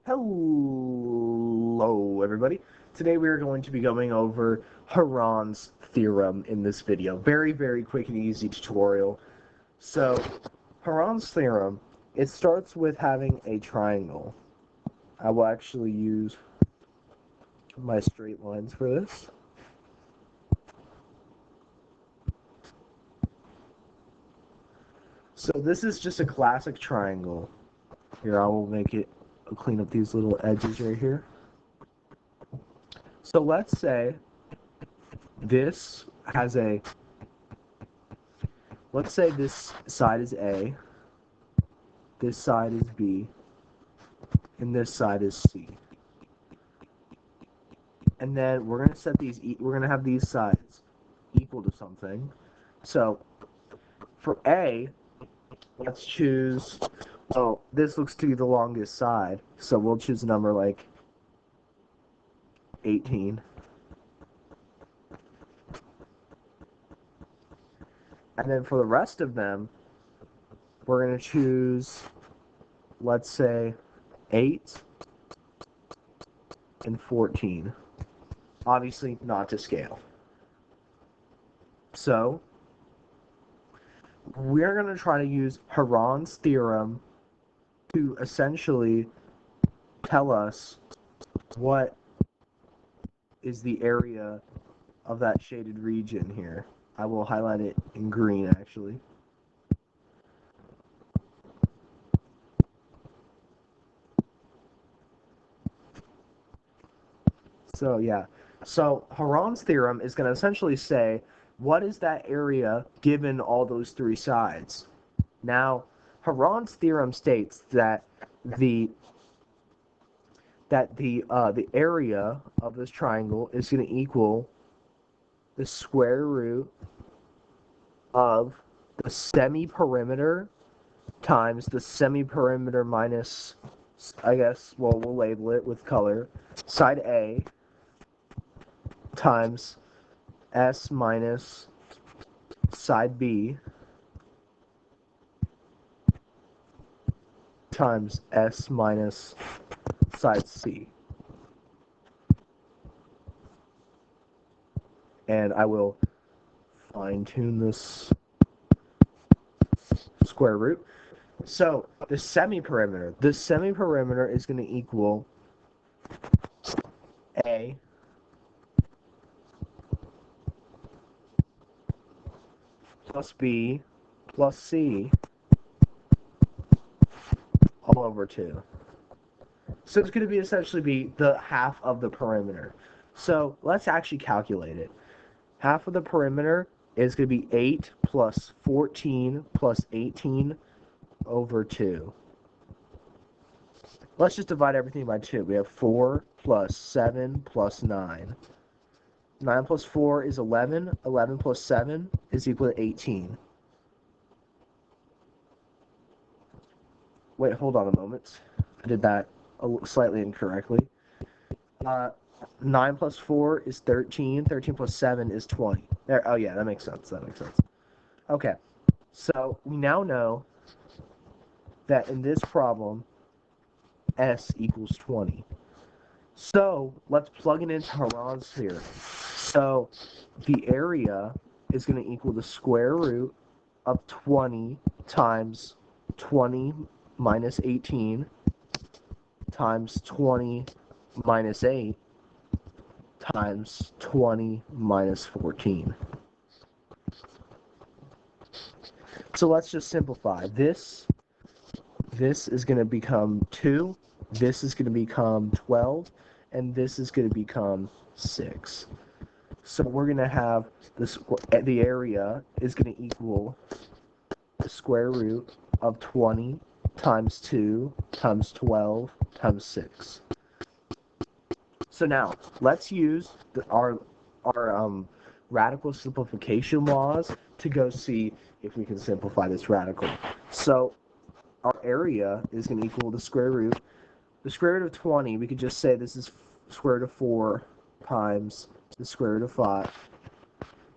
Hello, everybody. Today we are going to be going over Heron's theorem in this video. Very, very quick and easy tutorial. So, Heron's theorem, it starts with having a triangle. I will actually use my straight lines for this. So this is just a classic triangle. Here, I will make it, I'll clean up these little edges right here. So let's say this has let's say this side is A, this side is B, and this side is C. And then we're going to set these, we're going to have these sides equal to something. So for A, let's choose, well, this looks to be the longest side, so we'll choose a number like 18. And then for the rest of them, we're going to choose, let's say, 8 and 14. Obviously not to scale. So, we're going to try to use Heron's theorem to essentially tell us what is the area of that shaded region here. I will highlight it in green, actually. So, yeah. So, Heron's theorem is going to essentially say, what is that area given all those three sides? Now, Heron's theorem states that the area of this triangle is going to equal the square root of the semiperimeter times the semiperimeter minus, I guess, well, we'll label it with color, side A times S minus side B times S minus side C. And I will fine-tune this square root. So the semiperimeter is going to equal A plus B plus C all over 2. So it's going to be essentially be the half of the perimeter. So let's actually calculate it. Half of the perimeter is going to be 8 plus 14 plus 18 over 2. Let's just divide everything by 2. We have 4 plus 7 plus 9. 9 plus 4 is 11. 11 plus 7 is equal to 18. Wait, hold on a moment. I did that slightly incorrectly. 9 plus 4 is 13. 13 plus 7 is 20. There. Oh, yeah, that makes sense. Okay, so we now know that in this problem, S equals 20. So let's plug it into Heron's theorem. So the area is going to equal the square root of 20 times 20 minus 18 times 20 minus 8 times 20 minus 14. So let's just simplify. This is going to become 2, this is going to become 12, and this is going to become 6. So we're going to have this, the area is going to equal the square root of 20 times 2 times 12 times 6. So now, let's use our radical simplification laws to go see if we can simplify this radical. So our area is going to equal the square root. The square root of 20, we could just say this is square root of 4 times the square root of 5.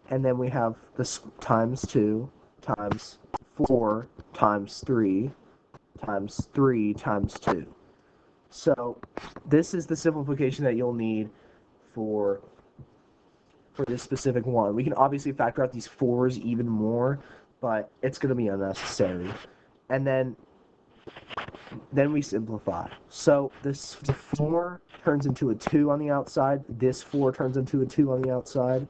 And then we have this times 2 times 4 times 3 times 3 times 2. So this is the simplification that you'll need for this specific one. We can obviously factor out these 4s even more, but it's going to be unnecessary. And then we simplify. So the 4 turns into a 2 on the outside. This 4 turns into a 2 on the outside.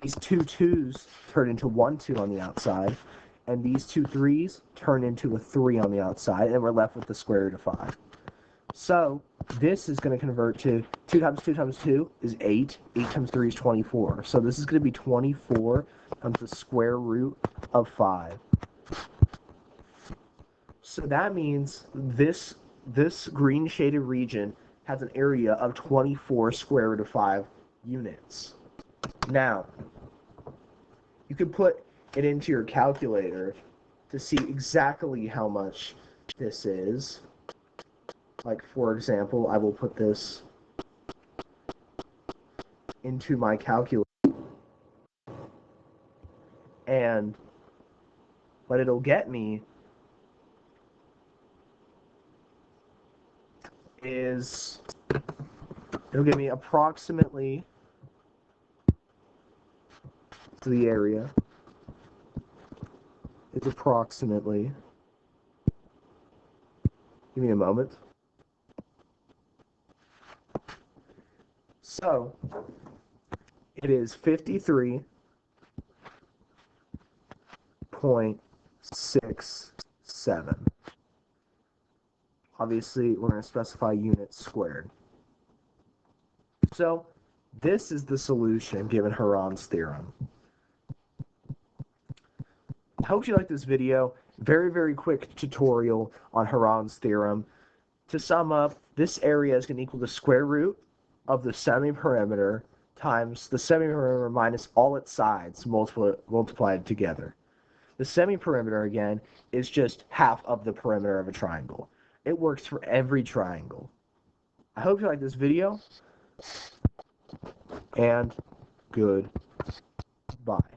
These 2 2s turn into 1 2 on the outside. And these 2 3s turn into a 3 on the outside. And we're left with the square root of 5. So this is going to convert to 2 times 2 times 2 is 8. 8 times 3 is 24. So this is going to be 24 times the square root of 5. So that means this green shaded region has an area of 24 square root of 5 units. Now, you can put it into your calculator to see exactly how much this is. Like, for example, I will put this into my calculator, and what it'll get me is, it'll give me approximately the area. It's approximately, give me a moment. So, it is 53.67. Obviously, we're going to specify units squared. So, this is the solution given Heron's theorem. I hope you liked this video. Very, very quick tutorial on Heron's theorem. To sum up, this area is going to equal the square root of the semiperimeter times the semiperimeter minus all its sides multiplied together. The semiperimeter, again, is just half of the perimeter of a triangle. It works for every triangle. I hope you liked this video, and goodbye.